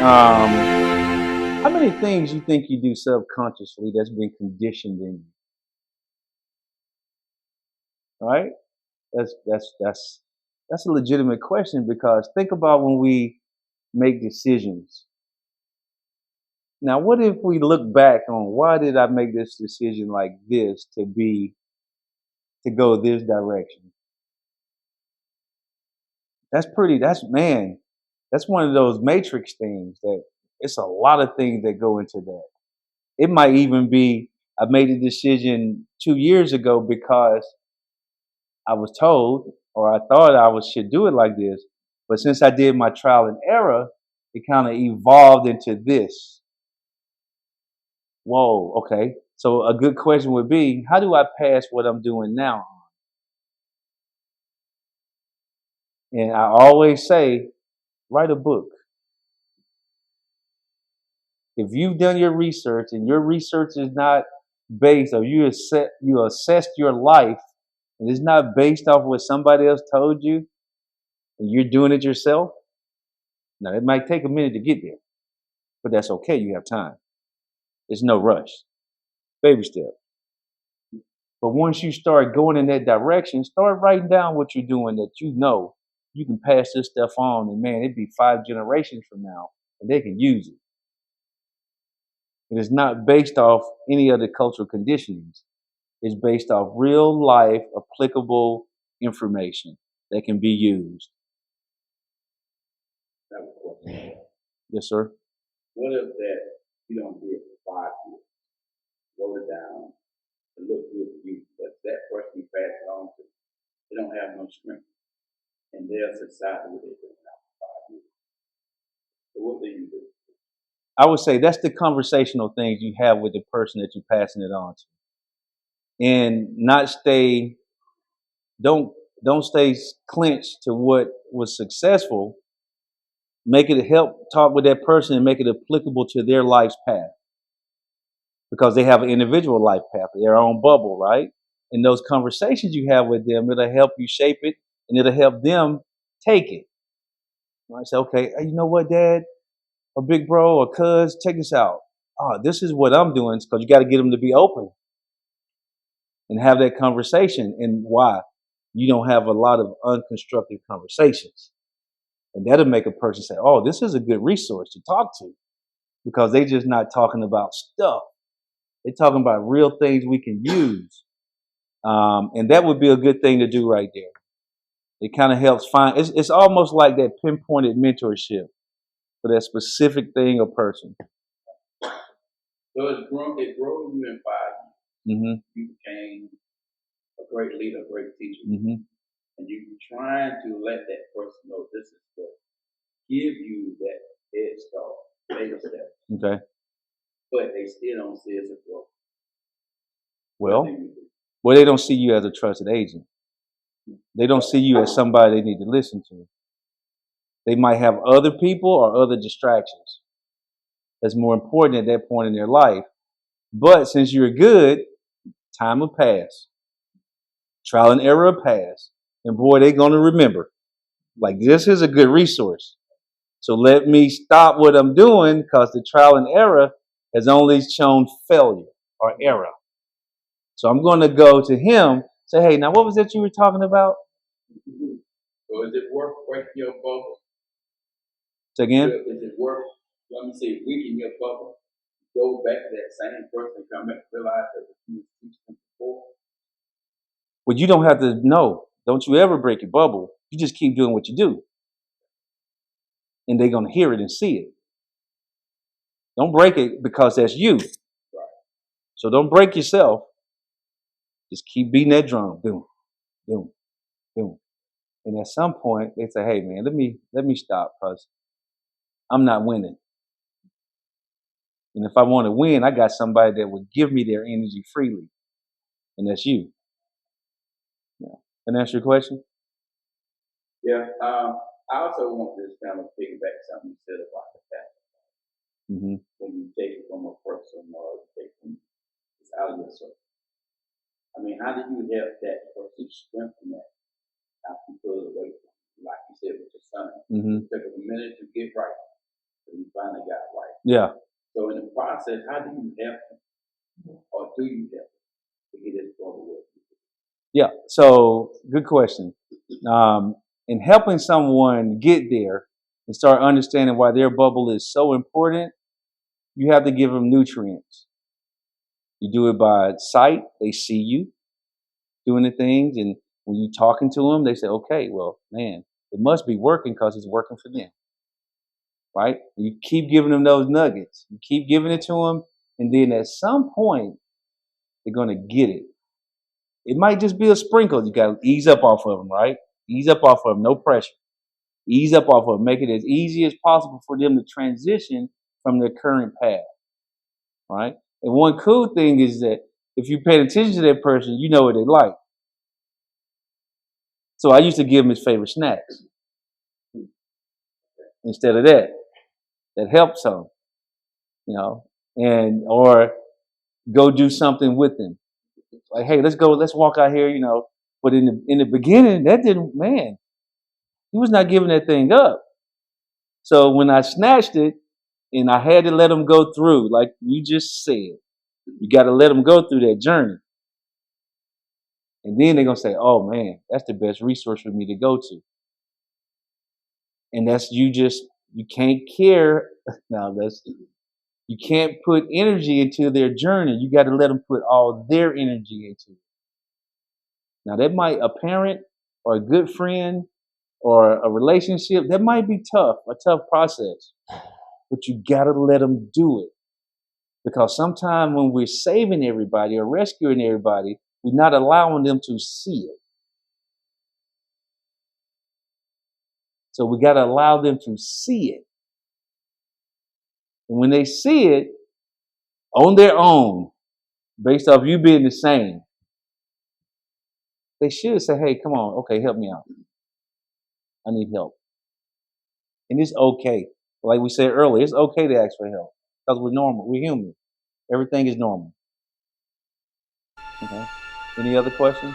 How many things you think you do subconsciously that's been conditioned in you? Right? That's a legitimate question because think about when we make decisions. Now, what if we look back on why did I make this decision like this to go this direction? That's one of those matrix things that it's a lot of things that go into that. It might even be I made a decision 2 years ago because I was told or I thought should do it like this. But since I did my trial and error, it kind of evolved into this. Whoa, okay. So a good question would be, how do I pass what I'm doing now? And I always say, write a book. If you've done your research and your research is not based or you assessed your life and it's not based off what somebody else told you and you're doing it yourself, now it might take a minute to get there, but that's okay. You have time. There's no rush. Baby step. But once you start going in that direction, start writing down what you're doing that you know you can pass this stuff on, and man, it'd be 5 generations from now, and they can use it. It is not based off any other cultural conditionings. It's based off real life applicable information that can be used. Yes, sir. What if that you don't do it for 5 years? Roll it down and look good for you, but that person you pass it on to, they don't have no strength. And they're society with it now for 5 years. So what do you do? I would say that's the conversational things you have with the person that you're passing it on to. And not stay don't stay clenched to what was successful. Make it help talk with that person and make it applicable to their life's path. Because they have an individual life path, their own bubble, right? And those conversations you have with them, it'll help you shape it and it'll help them take it. I say, okay, you know what, Dad, or big bro, or cuz, check this out. Oh, this is what I'm doing, because you got to get them to be open and have that conversation. And why? You don't have a lot of unconstructive conversations. And that'll make a person say, oh, this is a good resource to talk to, because they just not talking about stuff. They're talking about real things we can use. And that would be a good thing to do right there. It kind of helps find, it's almost like that pinpointed mentorship for that specific thing or person. So it grew you in 5 years. Mm-hmm. You became a great leader, a great teacher. Mm-hmm. And you're trying to let that person know this is what give you that head start, later step. Okay. But they still don't see it as a growth. Well, they don't see you as a trusted agent. They don't see you as somebody they need to listen to. They might have other people or other distractions that's more important at that point in their life. But since you're good, time will pass. Trial and error will pass. And boy, they're going to remember. Like, this is a good resource. So let me stop what I'm doing, because the trial and error has only shown failure or error. So I'm going to go to him, say, hey, now what was that you were talking about? So is it worth breaking your bubble? Say again? Is it worth, let me say, weakening your bubble? Go back to that same person and come back and realize that you was teaching them before? Well, you don't have to know. Don't you ever break your bubble. You just keep doing what you do. And they're going to hear it and see it. Don't break it, because that's you. Right. So don't break yourself. Just keep beating that drum. Boom, boom, boom. And at some point, they say, hey, man, let me stop, because I'm not winning. And if I want to win, I got somebody that would give me their energy freely. And that's you. Yeah. Can I answer your question? Yeah. I also want this kind of piggyback something you said about the fact. Mm-hmm. When you take it from a person or take it from it's out of yourself. I mean, how do you help that person strengthen that after you pull it away from you? Like you said with your son. Mm-hmm. It took a minute to get right. and he finally got it right. Yeah. So in the process, how do you help him, or do you help him to get his bubble with you? Yeah. So good question. In helping someone get there and start understanding why their bubble is so important, you have to give them nutrients. You do it by sight. They see you doing the things, and when you're talking to them, they say, "Okay, well, man, it must be working because it's working for them." Right? You keep giving them those nuggets. You keep giving it to them, and then at some point, they're gonna get it. It might just be a sprinkle. You got to ease up off of them, right? Ease up off of them, no pressure. Ease up off of them. Make it as easy as possible for them to transition from their current path, right? And one cool thing is that if you pay attention to that person, you know what they like. So I used to give him his favorite snacks instead of that. That helps some, and or go do something with him. Like, hey, let's go, let's walk out here, But in the beginning, that didn't, man, he was not giving that thing up. So when I snatched it and I had to let him go through, like you just said, you got to let them go through that journey. And then they're going to say, oh man, that's the best resource for me to go to. And that's you can't care. Now you can't put energy into their journey. You got to let them put all their energy into it. Now that might, a parent or a good friend or a relationship, that might be tough, a tough process, but you got to let them do it. Because sometimes when we're saving everybody or rescuing everybody, we're not allowing them to see it. So we got to allow them to see it. And when they see it on their own, based off you being the same, they should say, hey, come on, okay, help me out. I need help. And it's okay. Like we said earlier, it's okay to ask for help because we're normal. We're human. Everything is normal. Okay. Any other questions?